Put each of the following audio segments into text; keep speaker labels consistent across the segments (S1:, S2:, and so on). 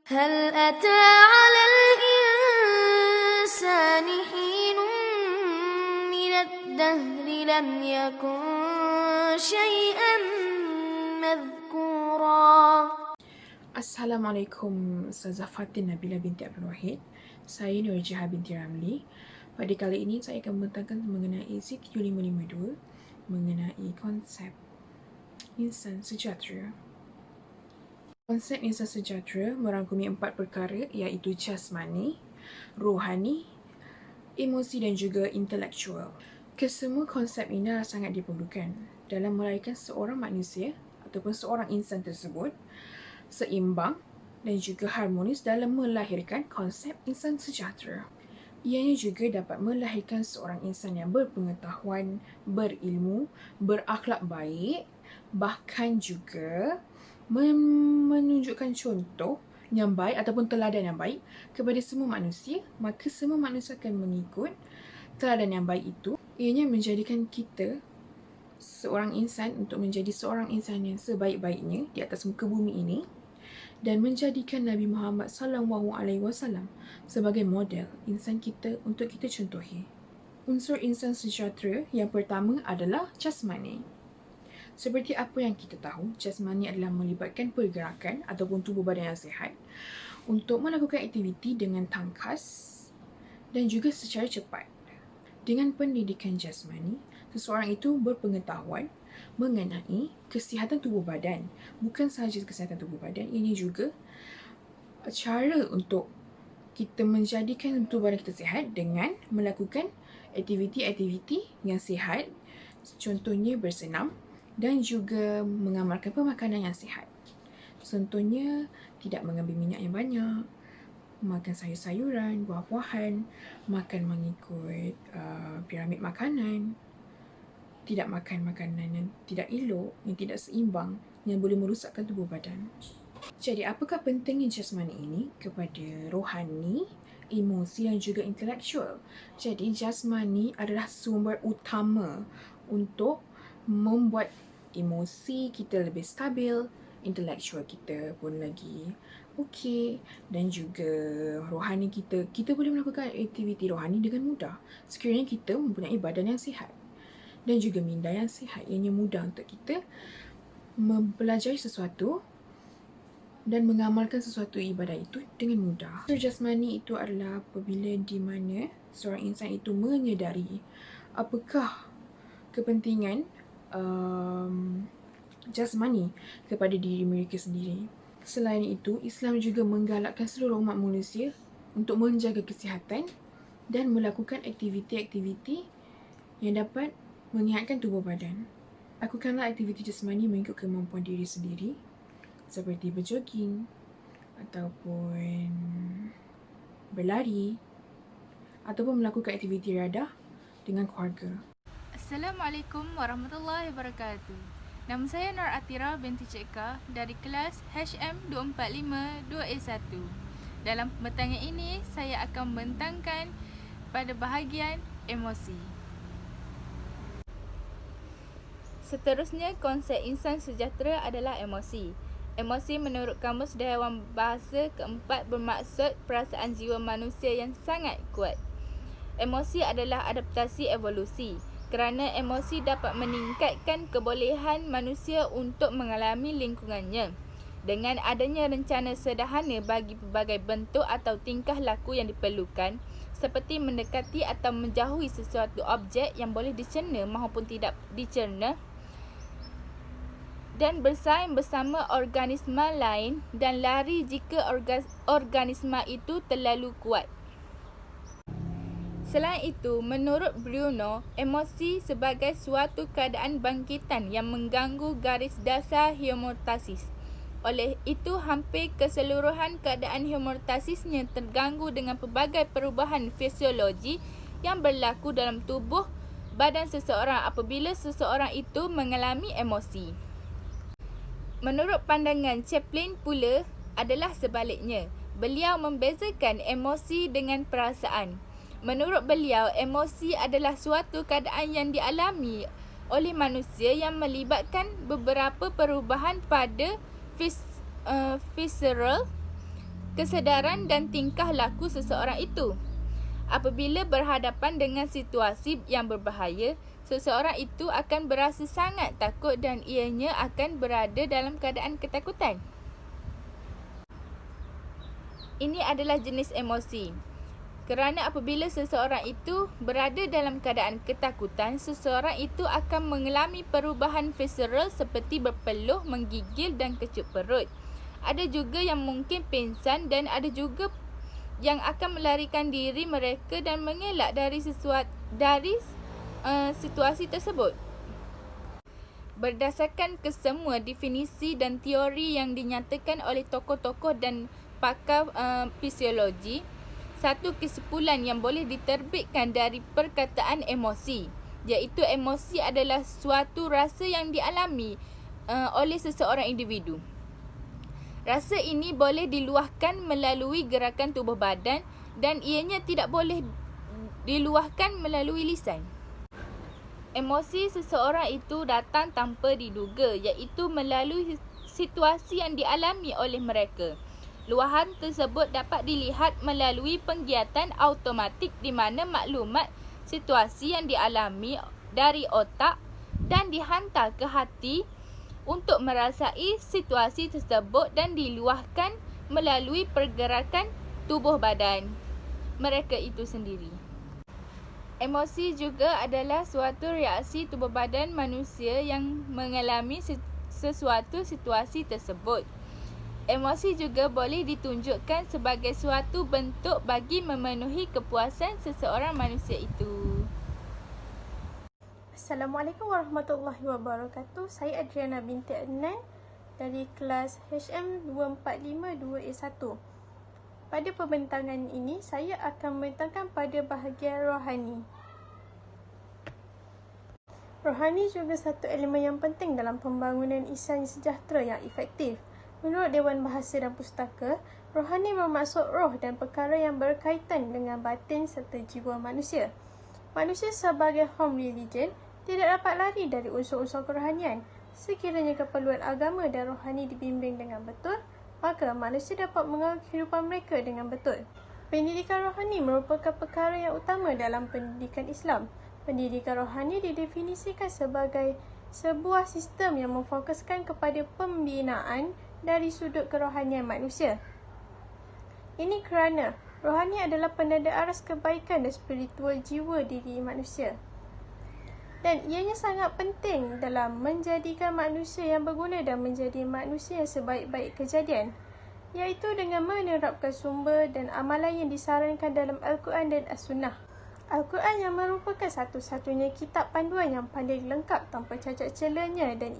S1: هل أتى على الإنسان حين من الدهر لم يكن شيئا مذكورا.
S2: Assalamualaikum, Ustazah Fatin Nabila binti Abdul Wahid. Saya Nurjiha binti Ramli. Pada kali ini saya akan membentangkan mengenai CTU 552 mengenai konsep insan sejahtera. Konsep insan sejahtera merangkumi 4 perkara iaitu jasmani, rohani, emosi dan juga intelektual. Kesemua konsep ini sangat diperlukan dalam melahirkan seorang manusia ataupun seorang insan tersebut seimbang dan juga harmonis dalam melahirkan konsep insan sejahtera. Ianya juga dapat melahirkan seorang insan yang berpengetahuan, berilmu, berakhlak baik, bahkan juga menunjukkan contoh yang baik ataupun teladan yang baik kepada semua manusia, maka semua manusia akan mengikut teladan yang baik itu. Ianya menjadikan kita seorang insan untuk menjadi seorang insan yang sebaik-baiknya di atas muka bumi ini dan menjadikan Nabi Muhammad SAW sebagai model insan kita untuk kita contohi. Unsur insan sejahtera yang pertama adalah jasmani. Seperti apa yang kita tahu, jasmani adalah melibatkan pergerakan ataupun tubuh badan yang sihat untuk melakukan aktiviti dengan tangkas dan juga secara cepat. Dengan pendidikan jasmani, seseorang itu berpengetahuan mengenai kesihatan tubuh badan. Bukan sahaja kesihatan tubuh badan, ini juga cara untuk kita menjadikan tubuh badan kita sihat dengan melakukan aktiviti-aktiviti yang sihat, contohnya bersenam dan juga mengamalkan pemakanan yang sihat. Contohnya tidak mengambil minyak yang banyak, makan sayur-sayuran, buah-buahan, makan mengikut piramid makanan, tidak makan makanan yang tidak elok, yang tidak seimbang, yang boleh merosakkan tubuh badan. Jadi, apakah pentingnya jasmani ini kepada rohani, emosi dan juga intelektual? Jadi, jasmani adalah sumber utama untuk membuat emosi kita lebih stabil, intelektual kita pun lagi okey, dan juga rohani kita boleh melakukan aktiviti rohani dengan mudah sekiranya kita mempunyai badan yang sihat dan juga minda yang sihat. Ianya mudah untuk kita mempelajari sesuatu dan mengamalkan sesuatu ibadah itu dengan mudah. Jasmani itu adalah apabila di mana seorang insan itu menyedari apakah kepentingan jasmani kepada diri mereka sendiri. Selain itu, Islam juga menggalakkan seluruh umat manusia untuk menjaga kesihatan dan melakukan aktiviti-aktiviti yang dapat menyihatkan tubuh badan. Lakukanlah aktiviti jasmani mengikut kemampuan diri sendiri seperti berjoging ataupun berlari ataupun melakukan aktiviti riadah dengan keluarga.
S3: Assalamualaikum warahmatullahi wabarakatuh. Nama saya Nur Atira binti Ceka dari kelas HM245-2A1. Dalam pembentangan ini, saya akan membentangkan pada bahagian emosi. Seterusnya, konsep insan sejahtera adalah emosi. Emosi menurut Kamus Dewan Bahasa keempat bermaksud perasaan jiwa manusia yang sangat kuat. Emosi adalah adaptasi evolusi kerana emosi dapat meningkatkan kebolehan manusia untuk mengalami lingkungannya. Dengan adanya rencana sederhana bagi pelbagai bentuk atau tingkah laku yang diperlukan, seperti mendekati atau menjauhi sesuatu objek yang boleh dicerna maupun tidak dicerna, dan bersaing bersama organisma lain dan lari jika organisma itu terlalu kuat. Selain itu, menurut Bruno, emosi sebagai suatu keadaan bangkitan yang mengganggu garis dasar homeostasis. Oleh itu, hampir keseluruhan keadaan homeostasisnya terganggu dengan pelbagai perubahan fisiologi yang berlaku dalam tubuh badan seseorang apabila seseorang itu mengalami emosi. Menurut pandangan Chaplin pula adalah sebaliknya. Beliau membezakan emosi dengan perasaan. Menurut beliau, emosi adalah suatu keadaan yang dialami oleh manusia yang melibatkan beberapa perubahan pada visceral kesedaran dan tingkah laku seseorang itu. Apabila berhadapan dengan situasi yang berbahaya, seseorang itu akan berasa sangat takut dan ianya akan berada dalam keadaan ketakutan. Ini adalah jenis emosi. Kerana apabila seseorang itu berada dalam keadaan ketakutan, seseorang itu akan mengalami perubahan visceral seperti berpeluh, menggigil dan kecut perut. Ada juga yang mungkin pingsan dan ada juga yang akan melarikan diri mereka dan mengelak dari situasi tersebut. Berdasarkan kesemua definisi dan teori yang dinyatakan oleh tokoh-tokoh dan pakar fisiologi, satu kesimpulan yang boleh diterbitkan dari perkataan emosi, iaitu emosi adalah suatu rasa yang dialami oleh seseorang individu. Rasa ini boleh diluahkan melalui gerakan tubuh badan dan ianya tidak boleh diluahkan melalui lisan. Emosi seseorang itu datang tanpa diduga, iaitu melalui situasi yang dialami oleh mereka. Luahan tersebut dapat dilihat melalui penggiatan automatik di mana maklumat situasi yang dialami dari otak dan dihantar ke hati untuk merasai situasi tersebut dan diluahkan melalui pergerakan tubuh badan mereka itu sendiri. Emosi juga adalah suatu reaksi tubuh badan manusia yang mengalami sesuatu situasi tersebut. Emosi juga boleh ditunjukkan sebagai suatu bentuk bagi memenuhi kepuasan seseorang manusia itu.
S4: Assalamualaikum warahmatullahi wabarakatuh. Saya Adriana binti Adnan dari kelas HM2452A1. Pada pembentangan ini, saya akan membentangkan pada bahagian rohani. Rohani juga satu elemen yang penting dalam pembangunan insan sejahtera yang efektif. Menurut Dewan Bahasa dan Pustaka, rohani bermaksud roh dan perkara yang berkaitan dengan batin serta jiwa manusia. Manusia sebagai home religion tidak dapat lari dari unsur-unsur kerohanian. Sekiranya keperluan agama dan rohani dibimbing dengan betul, maka manusia dapat mengawal kehidupan mereka dengan betul. Pendidikan rohani merupakan perkara yang utama dalam pendidikan Islam. Pendidikan rohani didefinisikan sebagai sebuah sistem yang memfokuskan kepada pembinaan dari sudut kerohanian manusia. Ini kerana rohani adalah penanda aras kebaikan dan spiritual jiwa diri manusia. Dan ianya sangat penting dalam menjadikan manusia yang berguna dan menjadi manusia yang sebaik-baik kejadian, iaitu dengan menerapkan sumber dan amalan yang disarankan dalam Al-Quran dan As-Sunnah. Al-Quran yang merupakan satu-satunya kitab panduan yang paling lengkap tanpa cacat celanya dan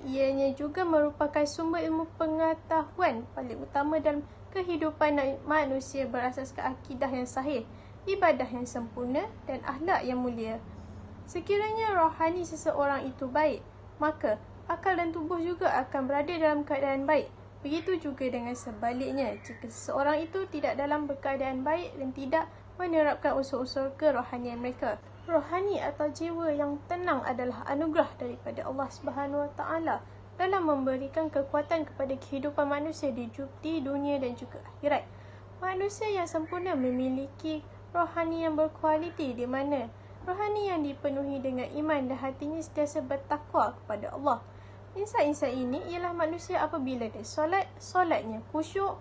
S4: ianya juga merupakan sumber ilmu pengetahuan paling utama dalam kehidupan manusia berasaskan akidah yang sahih, ibadah yang sempurna dan akhlak yang mulia. Sekiranya rohani seseorang itu baik, maka akal dan tubuh juga akan berada dalam keadaan baik. Begitu juga dengan sebaliknya, jika seseorang itu tidak dalam keadaan baik dan tidak menerapkan unsur-unsur kerohanian mereka. Rohani atau jiwa yang tenang adalah anugerah daripada Allah SWT dalam memberikan kekuatan kepada kehidupan manusia di dunia dan juga akhirat. Manusia yang sempurna memiliki rohani yang berkualiti di mana rohani yang dipenuhi dengan iman dan hatinya sentiasa bertakwa kepada Allah. Insan-insan ini ialah manusia apabila dia solatnya khusyuk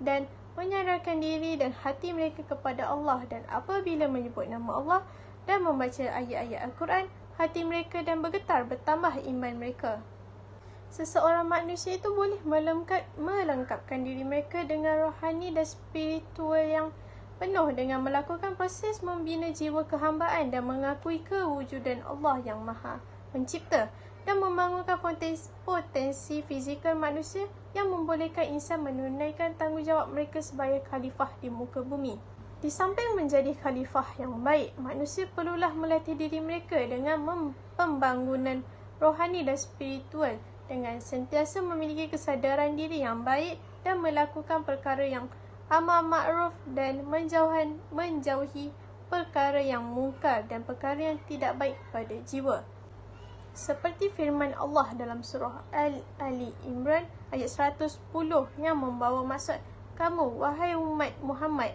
S4: dan menyandarkan diri dan hati mereka kepada Allah, dan apabila menyebut nama Allah dan membaca ayat-ayat Al-Quran, hati mereka dan bergetar bertambah iman mereka. Seseorang manusia itu boleh melengkapkan diri mereka dengan rohani dan spiritual yang penuh dengan melakukan proses membina jiwa kehambaan dan mengakui kewujudan Allah yang Maha Pencipta dan membangunkan potensi fizikal manusia yang membolehkan insan menunaikan tanggungjawab mereka sebagai khalifah di muka bumi. Di samping menjadi khalifah yang baik, manusia perlulah melatih diri mereka dengan pembangunan rohani dan spiritual dengan sentiasa memiliki kesadaran diri yang baik dan melakukan perkara yang amar ma'ruf dan menjauhi perkara yang mungkar dan perkara yang tidak baik pada jiwa. Seperti firman Allah dalam surah Ali Imran ayat 110 yang membawa maksud Kamu, wahai umat Muhammad,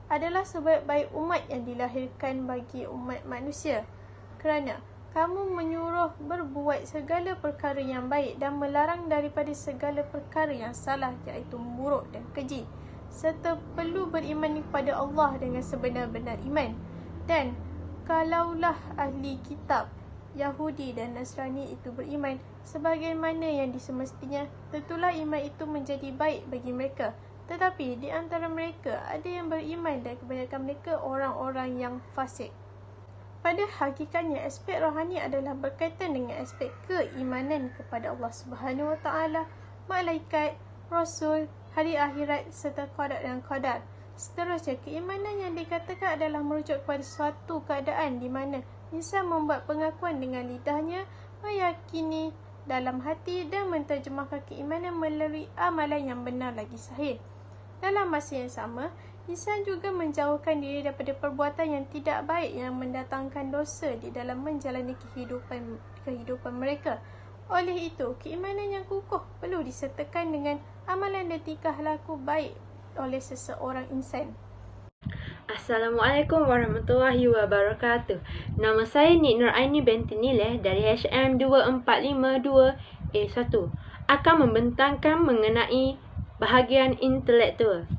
S4: adalah sebaik-baik umat yang dilahirkan bagi umat manusia. Kerana kamu menyuruh berbuat segala perkara yang baik dan melarang daripada segala perkara yang salah, iaitu buruk dan keji. Serta perlu beriman kepada Allah dengan sebenar-benar iman. Dan kalaulah ahli kitab Yahudi dan Nasrani itu beriman sebagaimana yang disemestinya, tentulah iman itu menjadi baik bagi mereka. Tetapi di antara mereka ada yang beriman dan kebanyakan mereka orang-orang yang fasik. Pada hakikatnya, aspek rohani adalah berkaitan dengan aspek keimanan kepada Allah Subhanahu Wa Taala, malaikat, rasul, hari akhirat serta qada dan qadar. Seterusnya, keimanan yang dikatakan adalah merujuk kepada suatu keadaan di mana insan membuat pengakuan dengan lidahnya, meyakini dalam hati dan menterjemahkan keimanan melalui amalan yang benar lagi sahih. Dalam masa yang sama, insan juga menjauhkan diri daripada perbuatan yang tidak baik yang mendatangkan dosa di dalam menjalani kehidupan mereka. Oleh itu, keimanan yang kukuh perlu disertakan dengan amalan dan tingkah laku baik oleh seseorang insan.
S5: Assalamualaikum warahmatullahi wabarakatuh. Nama saya Nik Nuraini binti Nileh dari HM 2452A1 akan membentangkan mengenai bahagian intelektual.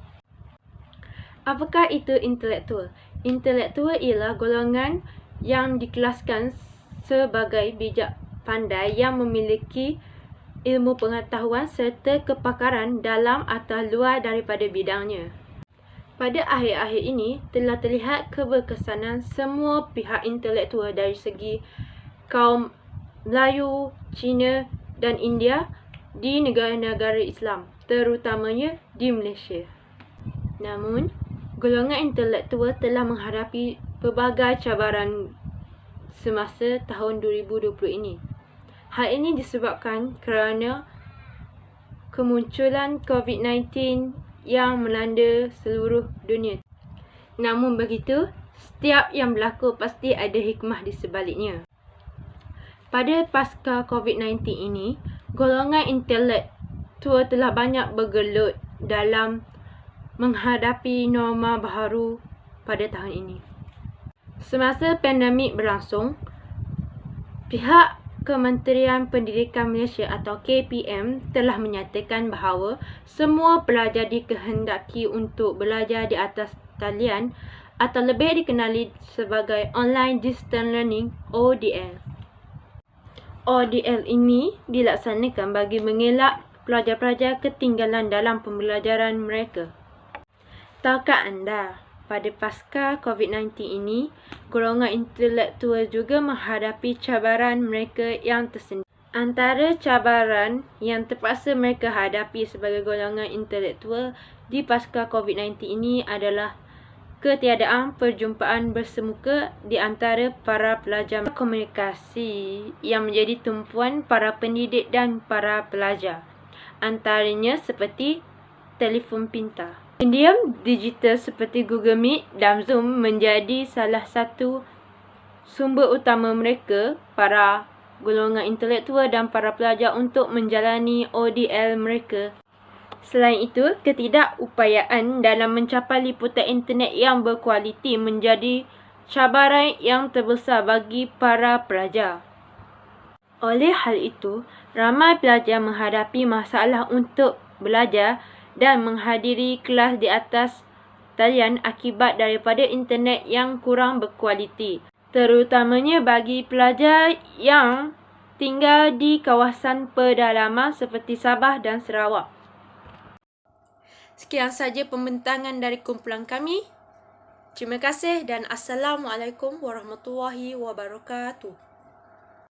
S5: Apakah itu intelektual? Intelektual ialah golongan yang dikelaskan sebagai bijak pandai yang memiliki ilmu pengetahuan serta kepakaran dalam atau luar daripada bidangnya. Pada akhir-akhir ini telah terlihat keberkesanan semua pihak intelektual dari segi kaum Melayu, Cina dan India di negara-negara Islam, terutamanya di Malaysia. Namun, golongan intelektual telah menghadapi pelbagai cabaran semasa tahun 2020 ini. Hal ini disebabkan kerana kemunculan COVID-19 yang melanda seluruh dunia. Namun begitu, setiap yang berlaku pasti ada hikmah di sebaliknya. Pada pasca COVID-19 ini, golongan intelektual telah banyak bergelut dalam menghadapi norma baharu pada tahun ini. Semasa pandemik berlangsung, pihak Kementerian Pendidikan Malaysia atau KPM telah menyatakan bahawa semua pelajar dikehendaki untuk belajar di atas talian atau lebih dikenali sebagai Online Distance Learning (ODL). ODL ini dilaksanakan bagi mengelak pelajar-pelajar ketinggalan dalam pembelajaran mereka. Tahukah anda, pada pasca COVID-19 ini, golongan intelektual juga menghadapi cabaran mereka yang tersendiri. Antara cabaran yang terpaksa mereka hadapi sebagai golongan intelektual di pasca COVID-19 ini adalah ketiadaan perjumpaan bersemuka di antara para pelajar, komunikasi yang menjadi tumpuan para pendidik dan para pelajar, antaranya seperti telefon pintar. Medium digital seperti Google Meet dan Zoom menjadi salah satu sumber utama mereka, para golongan intelektual dan para pelajar, untuk menjalani ODL mereka. Selain itu, ketidakupayaan dalam mencapai liputan internet yang berkualiti menjadi cabaran yang terbesar bagi para pelajar. Oleh hal itu, ramai pelajar menghadapi masalah untuk belajar dan menghadiri kelas di atas talian akibat daripada internet yang kurang berkualiti, terutamanya bagi pelajar yang tinggal di kawasan pedalaman seperti Sabah dan Sarawak. Sekian saja pembentangan dari kumpulan kami. Terima kasih dan Assalamualaikum warahmatullahi wabarakatuh.